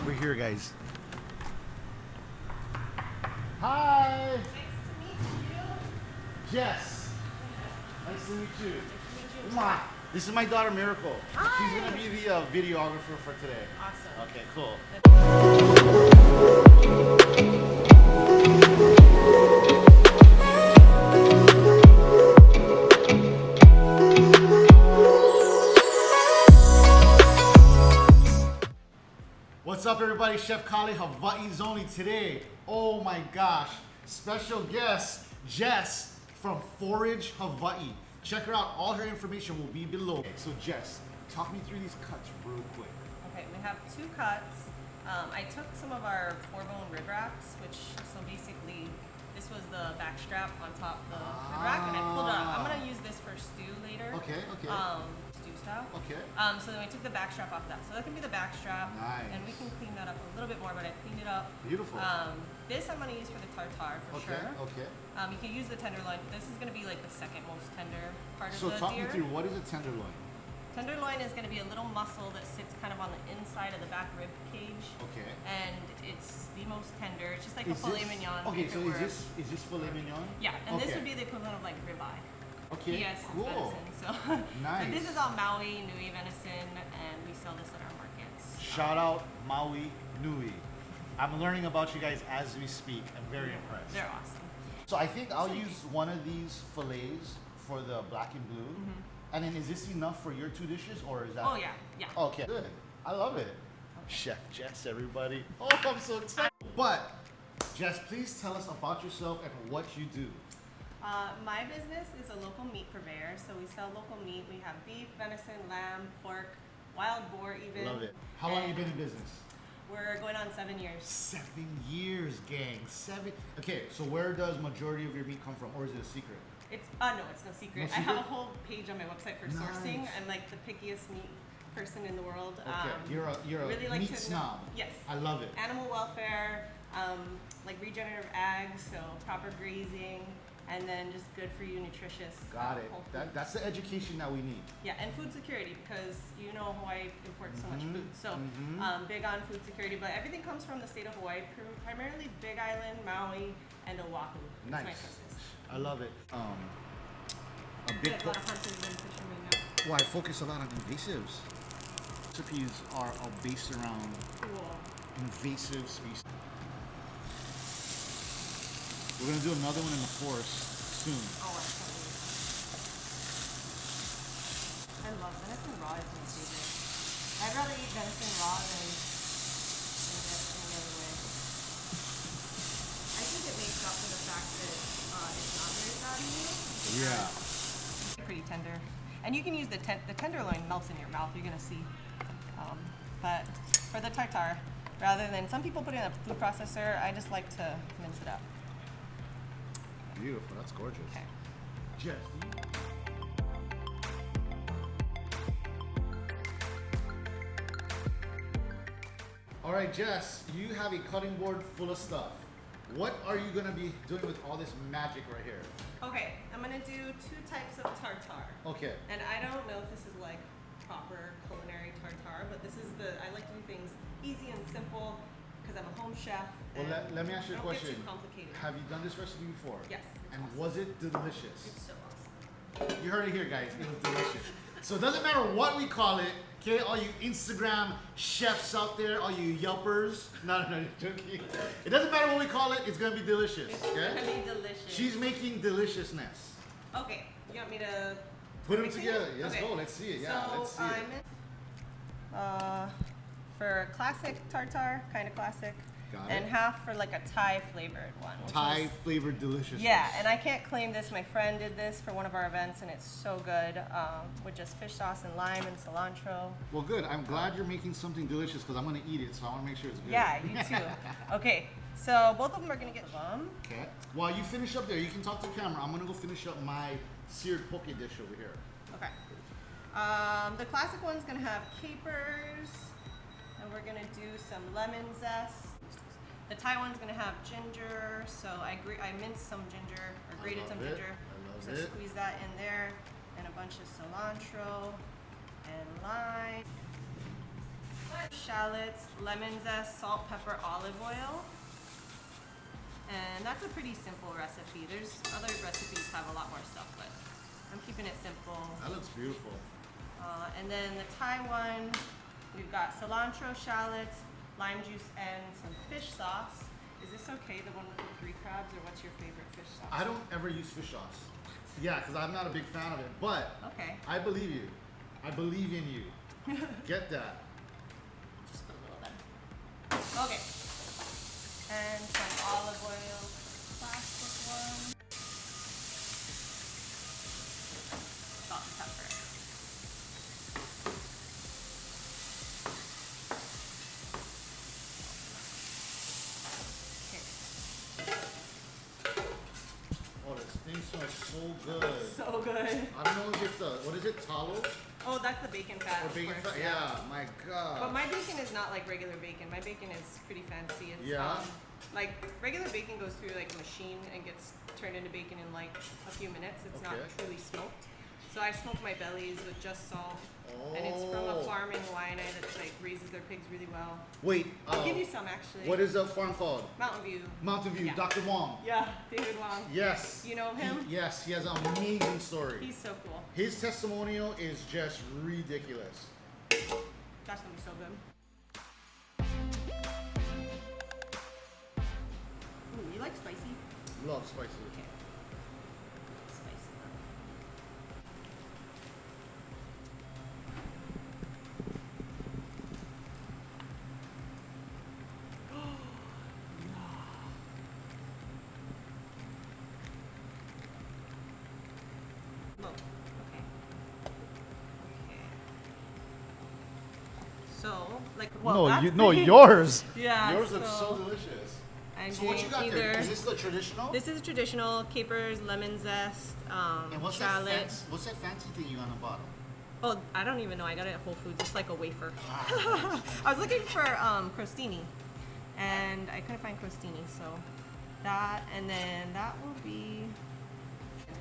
We're here, guys. Hi! Nice to meet you. Jess. Nice to meet you. Nice to meet you. Mwah. This is my daughter, Miracle. Hi. She's going to be the videographer for today. Awesome. Okay, cool. What's up, everybody? Chef Kale, Hawaii's only today. Oh my gosh, special guest Jess from Forage Hawaii. Check her out. All her information will be below. So Jess, talk me through these cuts real quick. Okay, we have two cuts. I took some of our 4-bone rib wraps, which, so basically, this was the back strap on top of the rib rack, and I pulled it out. I'm gonna use this for stew later. Okay, okay. Stew style. Okay. So then we took the back strap off of that. So that can be the back strap. Nice. And we can clean that up a little bit more, but I cleaned it up. Beautiful. This I'm gonna use for the tartare for Okay, sure. okay. You can use the tenderloin. This is gonna be like the second most tender part of So the talk me deer. through, what is a tenderloin? Tenderloin is going to be a little muscle that sits kind of on the inside of the back rib cage. Okay. And it's the most tender. It's just like Is a filet this- mignon. Okay, if so it were- is this filet mignon? Yeah, and this Okay. would be the equivalent of like ribeye. Okay, Yes, cool. venison. So, Nice. but this is all Maui, Nui venison, and we sell this at our markets. Shout out Maui Nui. I'm learning about you guys as we speak. I'm very impressed. They're awesome. So I think I'll use one of these fillets for the black and blue. And then is this enough for your two dishes, or is that? Oh yeah, yeah. Okay, good. I love it. Chef Jess, everybody. Oh, I'm so excited. But, Jess, please tell us about yourself and what you do. My business is a local meat purveyor, so we sell local meat. We have beef, venison, lamb, pork, wild boar even. Love it. How long have you been in business? We're going on 7 years. 7 years, gang. 7. Okay, so where does majority of your meat come from, or is it a secret? It's no, it's no secret. No I have a secret? whole page on my website for sourcing. Nice. I'm like the pickiest meat person in the world. Okay, you're a really like meat to snob. Yes. I love it. Animal welfare, like regenerative ag, so proper grazing, and then just good for you, nutritious. Got it. whole foods. That's the education that we need. Yeah, and food security, because you know Hawaii imports so much food. So big on food security, but everything comes from the state of Hawaii, primarily Big Island, Maui, and Oahu. That's my Nice. sources. I love it. A We big have a lot of hunters and fishermen now. well, I focus a lot on invasives. Recipes are based around Cool. invasive species. We're gonna do another one in the forest soon. Oh, I can't wait. I love venison raw is my favorite. I'd rather eat venison raw than any other way. I think it makes up for the fact that it's not very fatty. Yeah. Pretty tender. And you can use the tenderloin melts in your mouth, you're gonna see. But for the tartare, rather than, some people put it in a food processor, I just like to mince it up. Beautiful. That's gorgeous. Okay. Jess, all right, Jess, you have a cutting board full of stuff. What are you gonna be doing with all this magic right here? Okay, I'm gonna do 2 types of tartare. Okay. And I don't know if this is like proper culinary tartare, but this is I like to do things easy and simple because I'm a home chef. Well, and let me ask you a don't get question. too complicated. Have you done this recipe before? Yes. And was it delicious? It's so awesome. You heard it here, guys. It was delicious. So it doesn't matter what we call it, okay? All you Instagram chefs out there, all you Yelpers. No, joking. It doesn't matter what we call it, it's gonna be delicious, It's okay? gonna be delicious. She's making deliciousness. Okay, you want me to Put them mix it? together. Let's Okay. go. Let's see it. Yeah, So let's see it. for classic tartare, kind of classic, Got and it. half for like a Thai flavored one. which Thai is- flavored deliciousness. Yeah, and I can't claim this. My friend did this for one of our events, and it's so good with just fish sauce and lime and cilantro. Well, good. I'm glad you're making something delicious because I'm gonna eat it, so I want to make sure it's good. Yeah, you too. Okay, so both of them are gonna get them. Okay. While you finish up there, you can talk to the camera. I'm gonna go finish up my seared poke dish over here. Okay. The classic one's gonna have capers, and we're gonna do some lemon zest. The Thai one's gonna have ginger, so I minced some ginger, or grated love some it. ginger. I love So it. squeeze that in there, and a bunch of cilantro and lime. Shallots, lemon zest, salt, pepper, olive oil. And that's a pretty simple recipe. There's other recipes have a lot more stuff, but I'm keeping it simple. That looks beautiful. And then the Thai one, we've got cilantro, shallots, lime juice, and some fish sauce. Is this okay, the one with the 3 crabs, or what's your favorite fish sauce? I don't ever use fish sauce. Yeah, because I'm not a big fan of it, but Okay. I believe you. I believe in you. Get that. Just a little bit. Okay. And some olive oil, plastic one. Salt and pepper. Okay. Oh, this thing smells so good. So good. I don't know if it's what is it, tallow? Oh, that's the bacon fat. Or of bacon course, fat? Yeah, my God. But my bacon is not like regular bacon. My bacon is pretty fancy. It's Yeah? like regular bacon goes through like a machine and gets turned into bacon in like a few minutes. It's not Okay. truly smoked. So I smoke my bellies with just salt. And it's from a Oh. farm in Hawaii that like raises their pigs really well. Wait, I'll give you some actually. what is the farm called? Mountain View. Mountain View, Yeah. Dr. Wong. Yeah, David Wong. Yes. You know him? Yes, he has an amazing story. He's so cool. His testimonial is just ridiculous. That's gonna be so good. Ooh, you like spicy? Love spicy. Okay. Spicy. Look. Okay. Okay. So, like, well, that's pretty- yours. Yeah. Yours looks so delicious. I'm So what you got doing there? either- Is this the traditional? This is traditional capers, lemon zest, and what's that, shallots. what's that fancy thing you got on the bottom? Oh, I don't even know. I got it at Whole Foods. It's like a wafer. Ah, I was looking for crostini, and I couldn't find crostini, so that, and then that will be.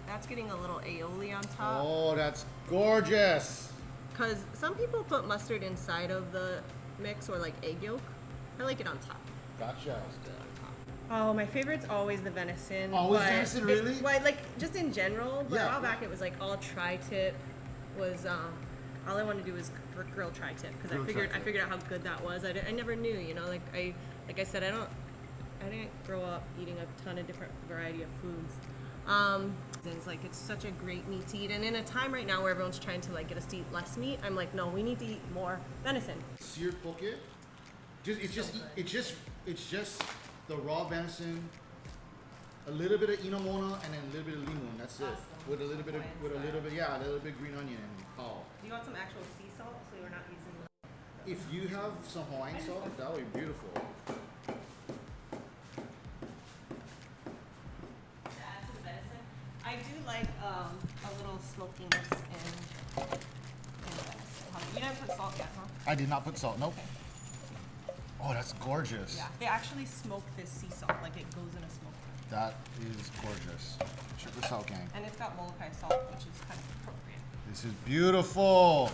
That's getting a little aioli on top. oh, that's gorgeous. Cause some people put mustard inside of the mix or like egg yolk. I like it on top. Gotcha. Oh, my favorite's always the venison. Always but venison, really? Well, like just in general. But Yeah. a while back it was like all tri-tip. Was all I wanted to do was grill tri-tip because I Grill figured tri-tip. I figured out how good that was. I never knew, you know, like I said, I didn't grow up eating a ton of different variety of foods. It's like it's such a great meat to eat, and in a time right now where everyone's trying to like get us to eat less meat, I'm like, no, we need to eat more venison. Seared poke. It's just the raw venison, a little bit of inamona, and then a little bit of limon. That's it. Awesome. With a little bit of green onion and oh. Do you want some actual sea salt so you're not using the If you have some Hawaiian salt, that would be beautiful. add to the venison? I do like a little smokiness in venison. You didn't put salt yet, huh? I did not put salt. Nope. Oh, that's gorgeous. Yeah, they actually smoke this sea salt, like it goes in a smoker. That is gorgeous. Check this out, gang. And it's got Molokai salt, which is kind of appropriate. This is beautiful.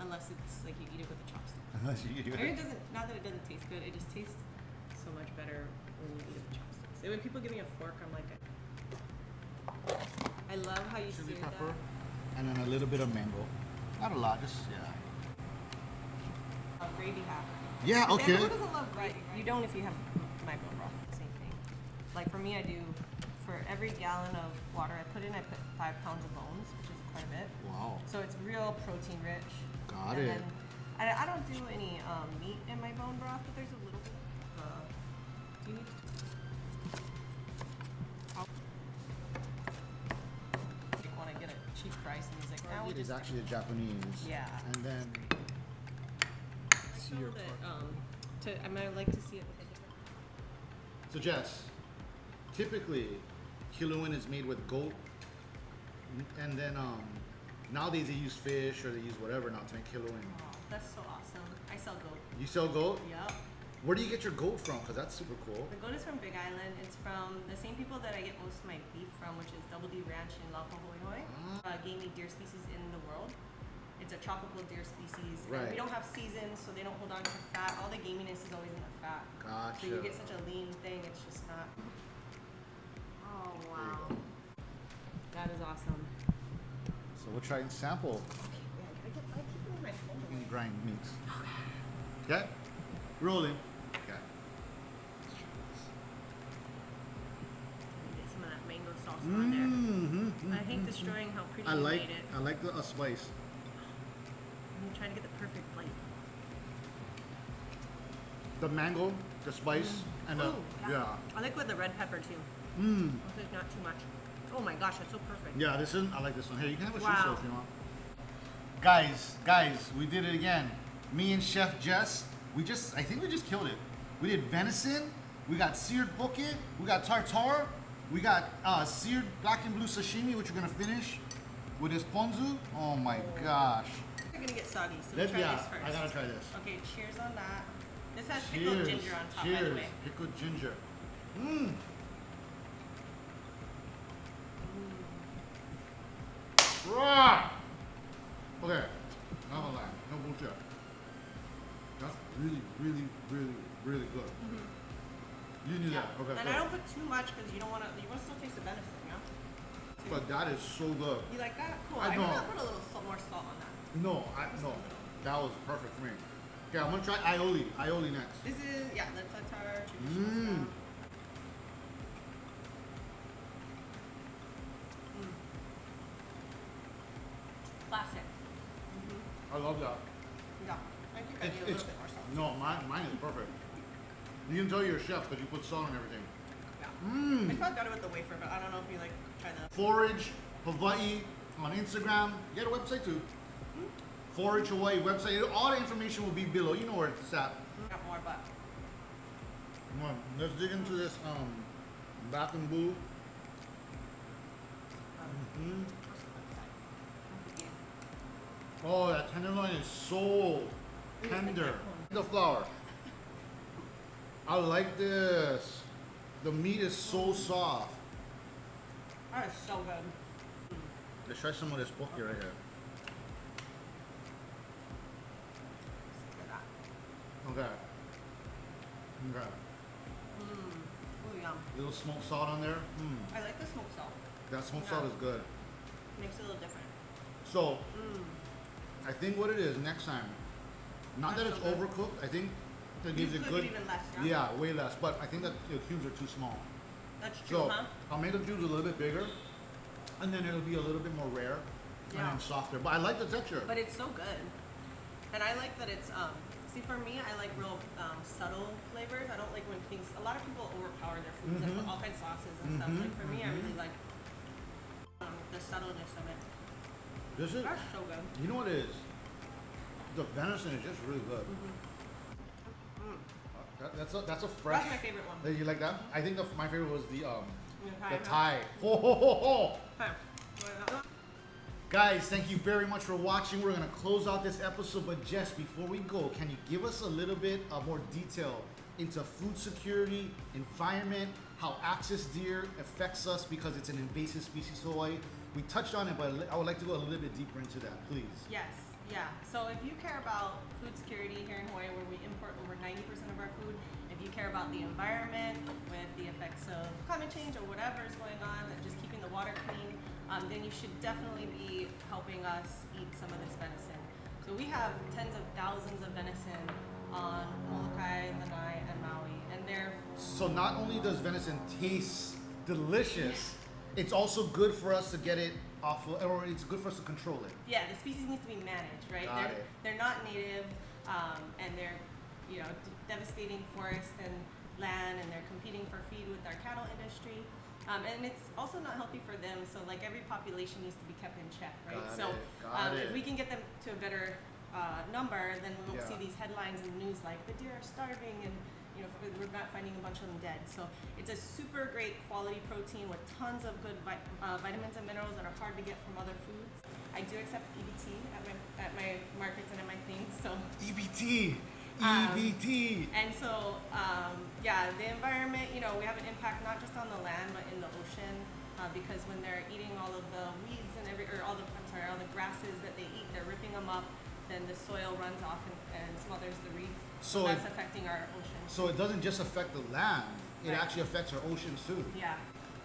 Unless it's like you eat it with a chopstick. Unless you do Or it it. doesn't, not that it doesn't taste good, it just tastes so much better when you eat it with chopsticks. And when people give me a fork, I'm like, I love how you Chili sear pepper, that. and then a little bit of mango. Not a lot, just yeah. Gravy half. Yeah, Because okay. everyone doesn't love gravy. You don't if you have micro broth. Same thing. Like for me, I do. For every gallon of water I put 5 pounds of bones, which is quite a bit. Wow. So it's real protein rich. Got And it. then I don't do any meat in my bone broth, but there's a little bit. Do you need? You want to get a cheap price, and he's like, now It is actually Japanese. Yeah. And then I feel that, I might like to see it with a different. so Jess, typically kilauea is made with goat, and then nowadays they use fish or they use whatever now to make kilauea. Oh, that's so awesome. I sell goat. You sell goat? Yep. Where do you get your goat from? Because that's super cool. The goat is from Big Island. It's from the same people that I get most of my beef from, which is Double D Ranch in Hawaii. Gamey deer species in the world. It's a tropical deer species. Right. And we don't have seasons, so they don't hold on to fat. All the gaminess is always in the fat. Gotcha. So you get such a lean thing, it's just not. Oh, wow. That is awesome. So we'll try and sample Okay, yeah, I keep moving my phone away. grind meats. Okay? Rolling. Okay. Get some of that mango sauce on there. I hate destroying how pretty you made it. I like the spice. I'm trying to get the perfect bite. The mango, the spice, and the Ooh, yeah. I like with the red pepper too. This is not too much. Oh my gosh, that's so perfect. Yeah, this one, I like this one. Here, you can have a Wow. shiso if you want. Guys, we did it again. Me and Chef Jess, I think we just killed it. We did venison, we got seared poke, we got tartare, we got seared black and blue sashimi, which we're gonna finish with this ponzu. Oh my gosh. You're gonna get soggy, so we'll try this first. I gotta try this. Okay, cheers on that. This has pickled ginger on top, by the way. Pickled ginger. Rah! Okay, not gonna lie, no bullshit. That's really, really, really, really good. You knew that, okay. And good. I don't put too much because you want to still taste the venison, you know? But that is so good. You like that? Cool. I I know. think I'll put a little more salt on that. No, that was perfect for me. Okay, I'm gonna try aioli next. This is, yeah, the tartare traditional style. Classic. I love that. Yeah. I think I need a little bit more salt. No, mine is perfect. You can tell you're a chef because you put salt on everything. Yeah. I thought got it with the wafer, but I don't know if you like try the. Forage Hawaii on Instagram. You got a website too. Forage Hawaii website. All the information will be below. You know where it's at. Got more, but. Come on, let's dig into this back and blue. Oh, that tenderloin is so tender. The flour. I like this. The meat is so soft. That is so good. Let's try some of this poke right here. Look at that. Okay. Okay. Oh, yum. Little smoked salt on there. I like the smoked salt. That smoked salt is good. Makes it a little different. So, I think what it is next time, not that That's it's so good. overcooked. I think it You gives it cook good. it even less, yeah? Yeah, way less. But I think that the cubes are too small. That's true, So huh? I'll make the cubes a little bit bigger, and then it'll be a little bit more rare and Yeah. then softer. But I like the texture. But it's so good. And I like that it's, see for me, I like real subtle flavors. I don't like when things, a lot of people overpower their foods and put all kinds of sauces and stuff. Like for me, I really like the subtleness of it. This is, That's so good. you know what it is? The venison is just really good. That's a fresh. That's my favorite one. You like that? I think my favorite was the Okay, Thai. Ho, ho, ho, ho. Okay. Guys, thank you very much for watching. We're gonna close out this episode, but Jess, before we go, can you give us a little bit of more detail into food security, environment, how axis deer affects us because it's an invasive species in Hawaii? We touched on it, but I would like to go a little bit deeper into that, please. Yes, yeah. So if you care about food security here in Hawaii, where we import over 90% of our food, if you care about the environment with the effects of climate change or whatever is going on, and just keeping the water clean, then you should definitely be helping us eat some of this venison. So we have tens of thousands of venison on Molokai, Lanai, and Maui, and they're So not only does venison taste delicious, it's also good for us to get it off, or it's good for us to control it. yeah, the species needs to be managed, right? Got it. They're not native, and they're devastating forest and land, and they're competing for feed with our cattle industry. And it's also not healthy for them, so like every population needs to be kept in check, right? Got it. If we can get them to a better number, then we won't Yeah. see these headlines in the news like the deer are starving and we're not finding a bunch of them dead. So it's a super great quality protein with tons of good vitamins and minerals that are hard to get from other foods. I do accept EBT at my markets and at my things, so EBT. EBT. And so, yeah, the environment, you know, we have an impact not just on the land but in the ocean, because when they're eating all of the weeds and all the grasses that they eat, they're ripping them up. Then the soil runs off and smothers the reef. So that's affecting our ocean. So it doesn't just affect the land; it Right. actually affects our oceans too. Yeah.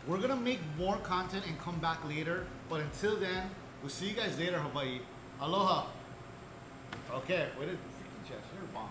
We're gonna make more content and come back later. But until then, we'll see you guys later, Hawaii. Aloha. Okay, wait a freaking Jess, you're a bomb.